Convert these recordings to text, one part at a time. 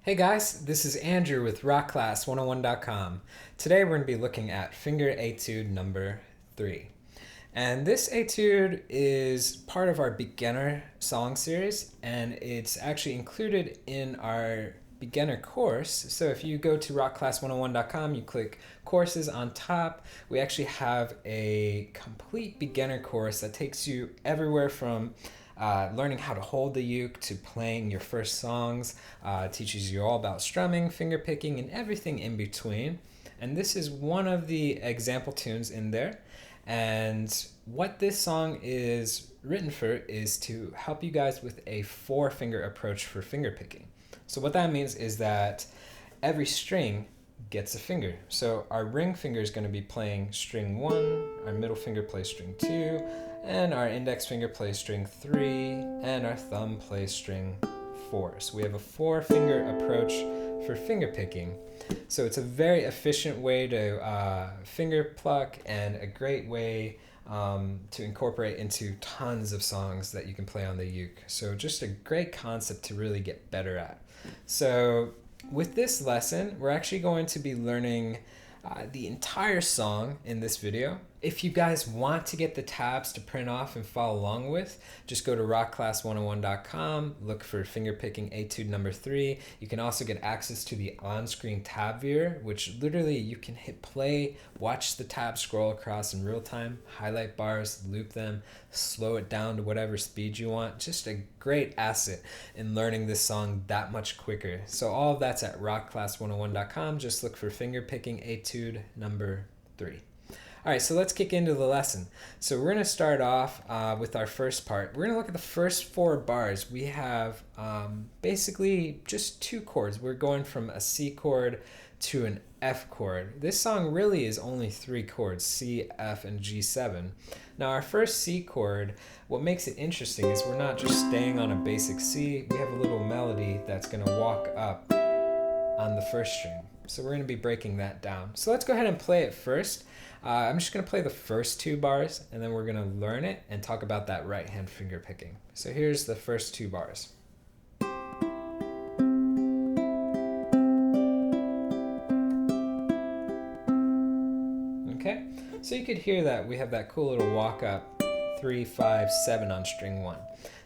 Hey guys, this is Andrew with rockclass101.com. Today we're going to be looking at finger etude number 3. And this etude is part of our beginner song series, and it's actually included in our beginner course. So if you go to rockclass101.com, you click courses on top, we actually have a complete beginner course that takes you everywhere from learning how to hold the uke to playing your first songs, teaches you all about strumming, finger picking, and everything in between. And this is one of the example tunes in there. And what this song is written for is to help you guys with a 4-finger approach for finger picking. So what that means is that every string gets a finger. So our ring finger is going to be playing string 1, our middle finger plays string 2, and our index finger plays string 3, and our thumb plays string 4. So we have a 4-finger approach for finger picking. So it's a very efficient way to finger pluck and a great way to incorporate into tons of songs that you can play on the uke. So just a great concept to really get better at. So with this lesson, we're actually going to be learning the entire song in this video. If you guys want to get the tabs to print off and follow along with, just go to rockclass101.com, look for Fingerpicking Etude number 3. You can also get access to the on-screen tab viewer, which literally you can hit play, watch the tab scroll across in real time, highlight bars, loop them, slow it down to whatever speed you want. Just a great asset in learning this song that much quicker. So all of that's at rockclass101.com. Just look for Fingerpicking Etude number 3. All right, so let's kick into the lesson. So we're going to start off with our first part. We're going to look at the first 4 bars. We have basically just 2 chords. We're going from a C chord to an F chord. This song really is only 3 chords, C, F, and G7. Now our first C chord, what makes it interesting is we're not just staying on a basic C. We have a little melody that's going to walk up on the first string. So we're going to be breaking that down. So let's go ahead and play it first. I'm just going to play the first 2 bars, and then we're going to learn it and talk about that right hand finger picking. So here's the first 2 bars. Okay, so you could hear that we have that cool little walk up 3, 5, 7 on string 1.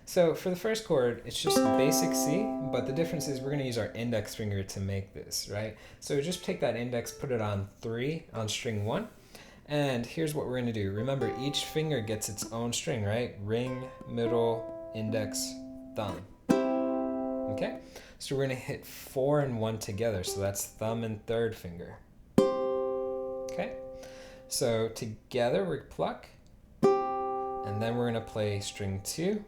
So for the first chord, it's just basic C, but the difference is we're going to use our index finger to make this, right? So just take that index, put it on 3 on string 1. And here's what we're going to do. Remember, each finger gets its own string, right? Ring, middle, index, thumb. Okay? So we're going to hit 4 and 1 together. So that's thumb and 3rd finger. Okay? So together we pluck. And then we're going to play string 2,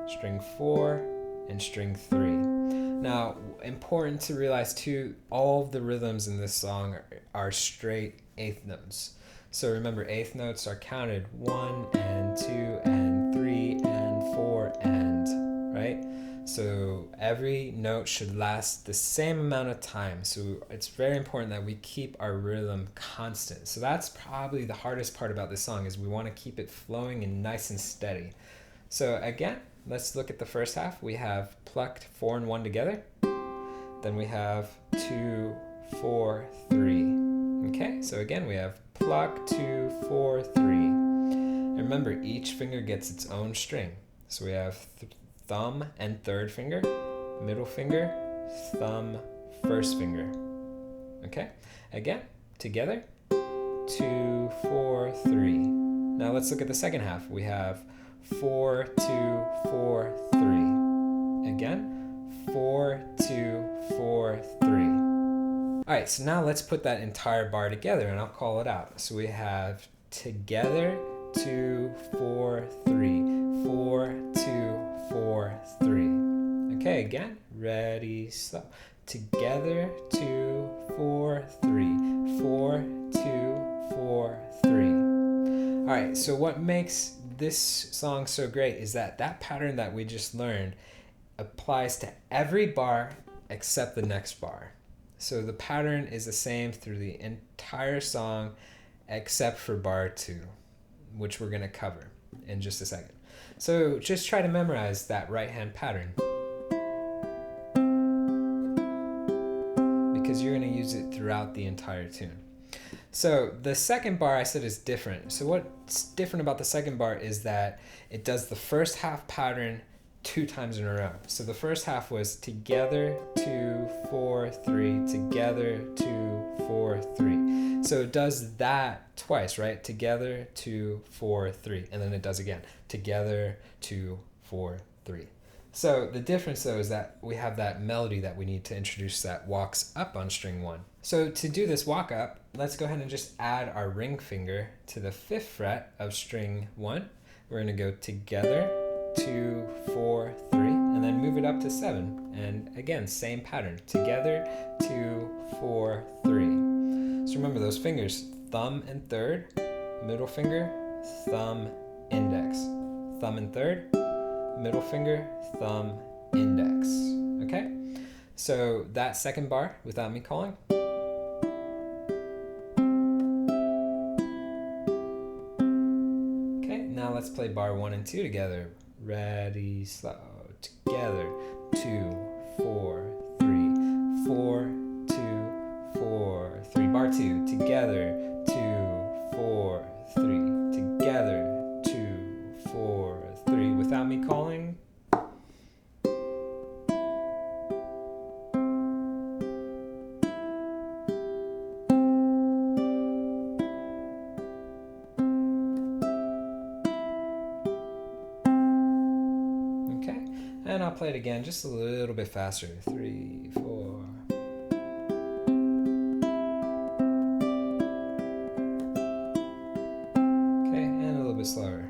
string 4, and string 3. Now, important to realize too, all of the rhythms in this song are straight 8th notes. So remember, 8th notes are counted 1 and 2 and 3 and 4 and, right? So every note should last the same amount of time. So it's very important that we keep our rhythm constant. So that's probably the hardest part about this song, is we want to keep it flowing and nice and steady. So again, let's look at the first half. We have plucked 4 and 1 together. Then we have 2, 4, 3. Okay, so again, we have pluck, 2, 4, 3. And remember, each finger gets its own string. So we have thumb and 3rd finger, middle finger, thumb, 1st finger. Okay, again, together, 2, 4, 3. Now let's look at the second half. We have 4, 2, 4, 3. Again, 4, 2, 4, 3. All right, so now let's put that entire bar together, and I'll call it out. So we have together, 2, 4, 3. 4, 2, 4, 3. Okay, again, ready, slow. Together, 2, 4, 3. 4, 2, 4, 3. All right, so what makes this song so great is that pattern that we just learned applies to every bar except the next bar. So the pattern is the same through the entire song except for bar 2, which we're going to cover in just a second. So just try to memorize that right hand pattern. because you're going to use it throughout the entire tune. So the second bar I said is different. So what's different about the second bar is that it does the first half pattern 2 times in a row. So the first half was together, 2, 4, 3, together, 2, 4, 3. So it does that twice, right? Together, 2, 4, 3. And then it does again. Together, 2, 4, 3. So the difference though is that we have that melody that we need to introduce that walks up on string 1. So to do this walk up, let's go ahead and just add our ring finger to the 5th fret of string 1. We're going to go together, 2, 4, 3, and then move it up to 7. And again, same pattern. Together, 2, 4, 3. So remember those fingers, thumb and 3rd, middle finger, thumb, index. Thumb and 3rd, middle finger, thumb, index. Okay? So that second bar, without me calling. Okay, now let's play bar 1 and 2 together. Ready, slow, together. 2, 4, 3, 4, 2, 4, 3. Bar 2, together. 2, 4, 3, together. 2, 4, 3. Without me calling. And I'll play it again just a little bit faster. 3, 4. Okay, and a little bit slower.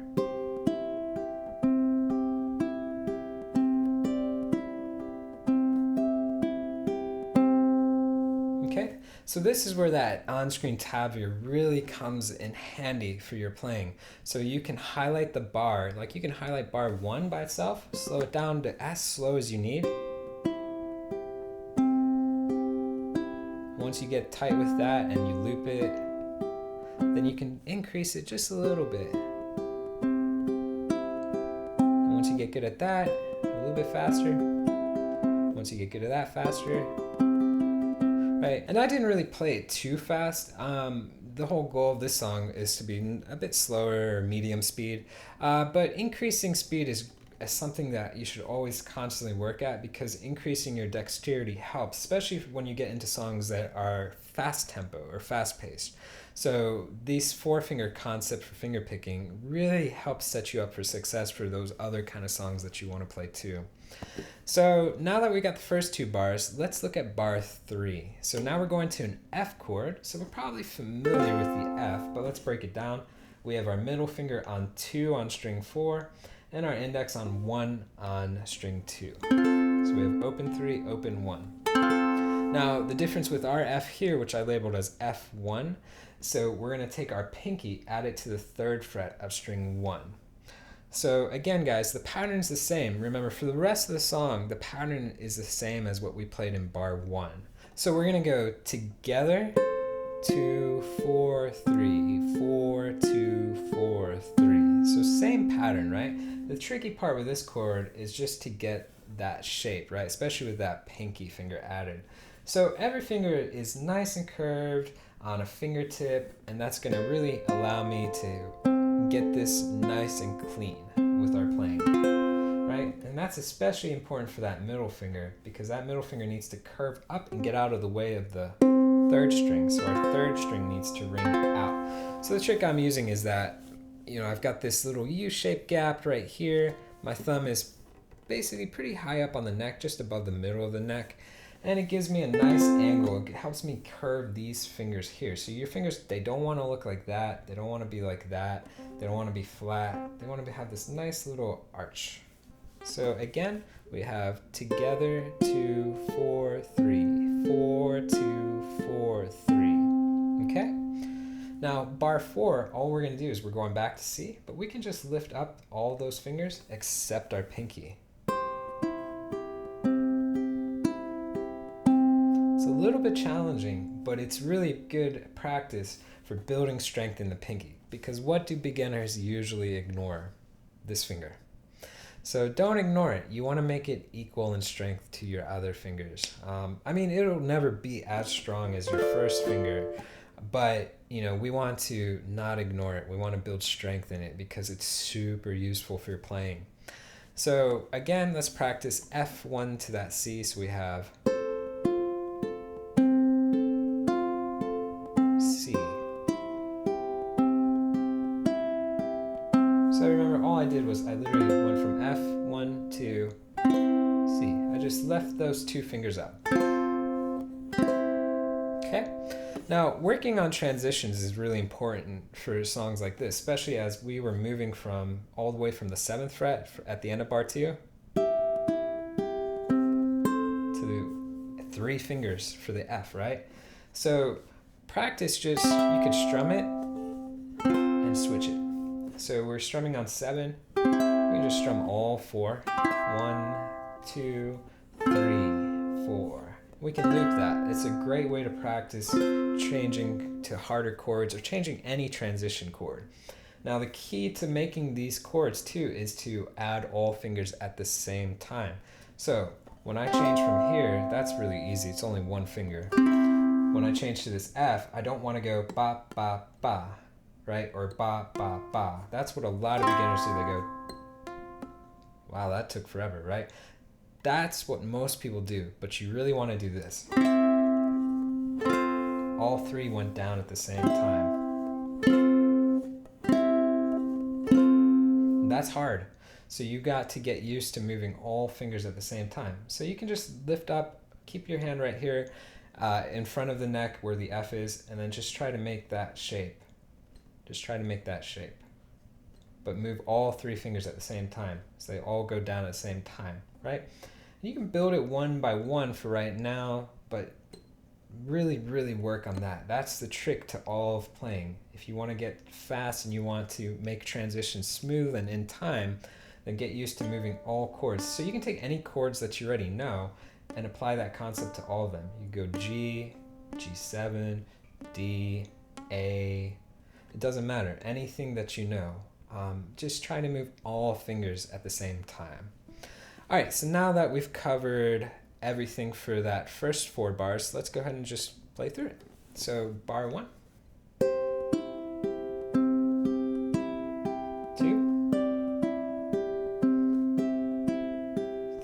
Okay, so this is where that on-screen tab view really comes in handy for your playing. So you can highlight the bar, like you can highlight bar 1 by itself, slow it down to as slow as you need. Once you get tight with that and you loop it, then you can increase it just a little bit. And once you get good at that, a little bit faster. Once you get good at that, faster. Right, and I didn't really play it too fast. The whole goal of this song is to be a bit slower or medium speed, but increasing speed is something that you should always constantly work at, because increasing your dexterity helps, especially when you get into songs that are fast tempo or fast paced. So these 4-finger concept for finger picking really helps set you up for success for those other kind of songs that you want to play too. So now that we got the first 2 bars, let's look at bar 3. So now we're going to an F chord. So we're probably familiar with the F, but let's break it down. We have our middle finger on 2 on string 4, and our index on 1 on string 2. So we have open 3, open 1. Now the difference with our F here, which I labeled as F1, so we're going to take our pinky, add it to the 3rd fret of string 1. So again, guys, the pattern is the same. Remember, for the rest of the song, the pattern is the same as what we played in bar 1. So we're going to go together, 2, 4, 3, 4, 2, 4, 3. So same pattern, right? The tricky part with this chord is just to get that shape, right? Especially with that pinky finger added. So every finger is nice and curved on a fingertip, and that's going to really allow me to get this nice and clean with our playing, right? And that's especially important for that middle finger, because that middle finger needs to curve up and get out of the way of the 3rd string. So our 3rd string needs to ring out. So the trick I'm using is that, I've got this little U-shaped gap right here. My thumb is basically pretty high up on the neck, just above the middle of the neck. And it gives me a nice angle. It helps me curve these fingers here. So your fingers, they don't want to look like that. They don't want to be like that. They don't want to be flat. They want to have this nice little arch. So again, we have together, 2, 4, 3, 4, 2, 4, 3. Okay? Now, bar 4, all we're going to do is we're going back to C, but we can just lift up all those fingers except our pinky. A little bit challenging, but it's really good practice for building strength in the pinky, because what do beginners usually ignore? This finger. So don't ignore it. You want to make it equal in strength to your other fingers. I mean, it'll never be as strong as your first finger, but we want to not ignore it. We want to build strength in it because it's super useful for your playing. So again, let's practice F1 to that C. So we have C. So remember, all I did was I literally went from F1 to C. I just left those two fingers up. Okay. Now, working on transitions is really important for songs like this, especially as we were moving from all the way from the 7th fret at the end of bar 2 to 3 fingers for the F, right? So practice you could strum it and switch it. So we're strumming on 7. We can just strum all 4. 1, 2, 3, 4. We can loop that. It's a great way to practice changing to harder chords or changing any transition chord. Now the key to making these chords too is to add all fingers at the same time. So when I change from here, that's really easy. It's only 1 finger. When I change to this F, I don't want to go ba, ba, ba, right? Or ba, ba, ba. That's what a lot of beginners do. They go, wow, that took forever, right? That's what most people do, but you really want to do this. All 3 went down at the same time. That's hard. So you got to get used to moving all fingers at the same time. So you can just lift up, keep your hand right here in front of the neck where the F is, and then just try to make that shape. Just try to make that shape. But move all 3 fingers at the same time. So they all go down at the same time, right? You can build it one by one for right now, but really, really work on that. That's the trick to all of playing. If you want to get fast and you want to make transitions smooth and in time, then get used to moving all chords. So you can take any chords that you already know and apply that concept to all of them. You go G, G7, D, A. It doesn't matter. Anything that you know. Just try to move all fingers at the same time. All right, so now that we've covered everything for that first 4 bars, let's go ahead and just play through it. So bar 1, 2,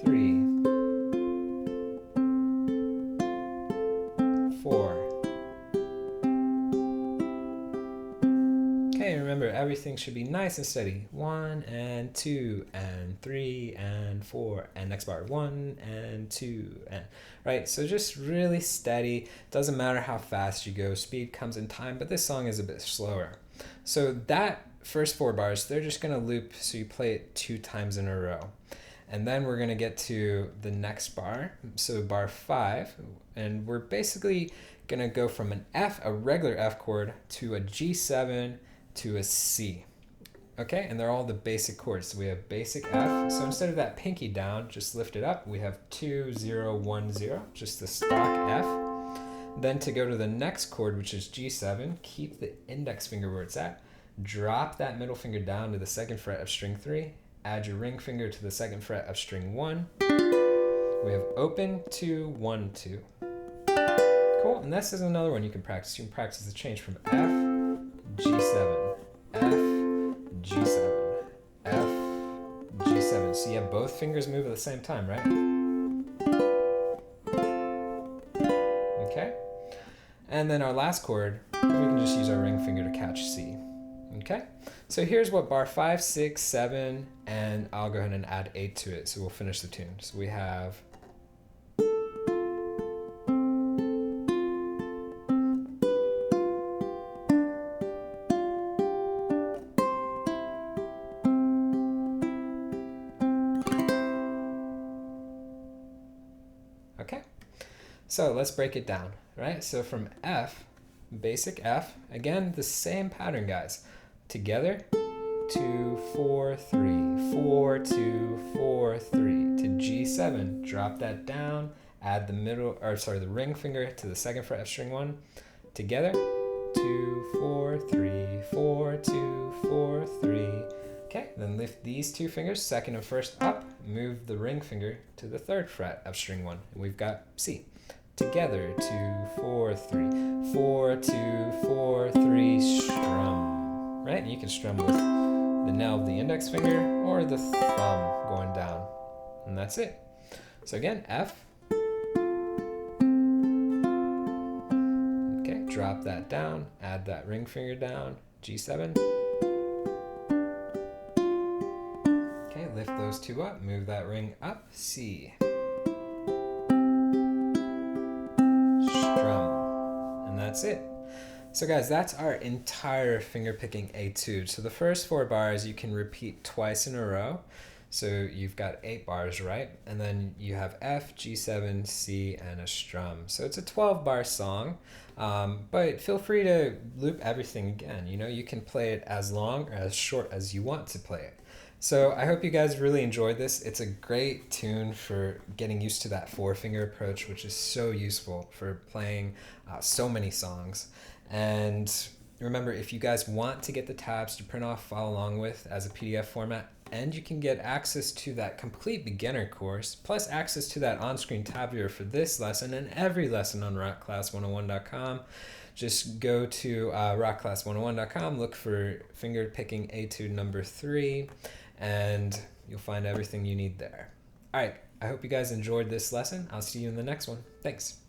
3, 4. Okay, remember everything should be nice and steady. 1 and 2 and 3 and 4 and next bar 1 and 2 and right. So just really steady. Doesn't matter how fast you go. Speed comes in time, but this song is a bit slower. So that first 4 bars, they're just gonna loop. So you play it 2 times in a row, and then we're gonna get to the next bar. So bar 5, and we're basically gonna go from an F, a regular F chord, to a G7 to a C. Okay, and they're all the basic chords. So we have basic F. So instead of that pinky down, just lift it up. We have 2, 0, 1, 0, just the stock F. Then to go to the next chord, which is G7, keep the index finger where it's at. Drop that middle finger down to the 2nd fret of string 3. Add your ring finger to the 2nd fret of string 1. We have open 2, 1, 2. Cool, and this is another one you can practice. You can practice the change from F, G7, F, G7, F, G7. So you have both fingers move at the same time, right? Okay. And then our last chord, we can just use our ring finger to catch C. Okay. So here's what bar 5, 6, 7, and I'll go ahead and add 8 to it. So we'll finish the tune. So we have okay. So let's break it down, right? So from F, basic F, again, the same pattern, guys. Together, 2, 4, 3, 4, 2, 4, 3. To G7, drop that down, add the the ring finger to the 2nd fret of string 1. Together, 2, 4, 3, 4, 2, 4, 3. Okay, then lift these two fingers, second and first up, move the ring finger to the third fret of string 1, and we've got C. Together, 2, 4, 3, 4, 2, 4, 3, strum. Right? And you can strum with the nail of the index finger or the thumb going down. And that's it. So again, F. Okay, drop that down, add that ring finger down, G7. Okay, lift those two up, move that ring up, C. Strum. And that's it. So guys, that's our entire fingerpicking etude. So the first 4 bars you can repeat twice in a row. So you've got 8 bars, right? And then you have F, G7, C, and a strum. So it's a 12-bar song, but feel free to loop everything again. You know, you can play it as long or as short as you want to play it. So I hope you guys really enjoyed this. It's a great tune for getting used to that 4-finger approach, which is so useful for playing so many songs. And remember, if you guys want to get the tabs to print off, follow along with as a PDF format, and you can get access to that complete beginner course, plus access to that on-screen tab viewer for this lesson and every lesson on rockclass101.com. Just go to rockclass101.com, look for fingerpicking etude number 3, and you'll find everything you need there. All right, I hope you guys enjoyed this lesson. I'll see you in the next one. Thanks.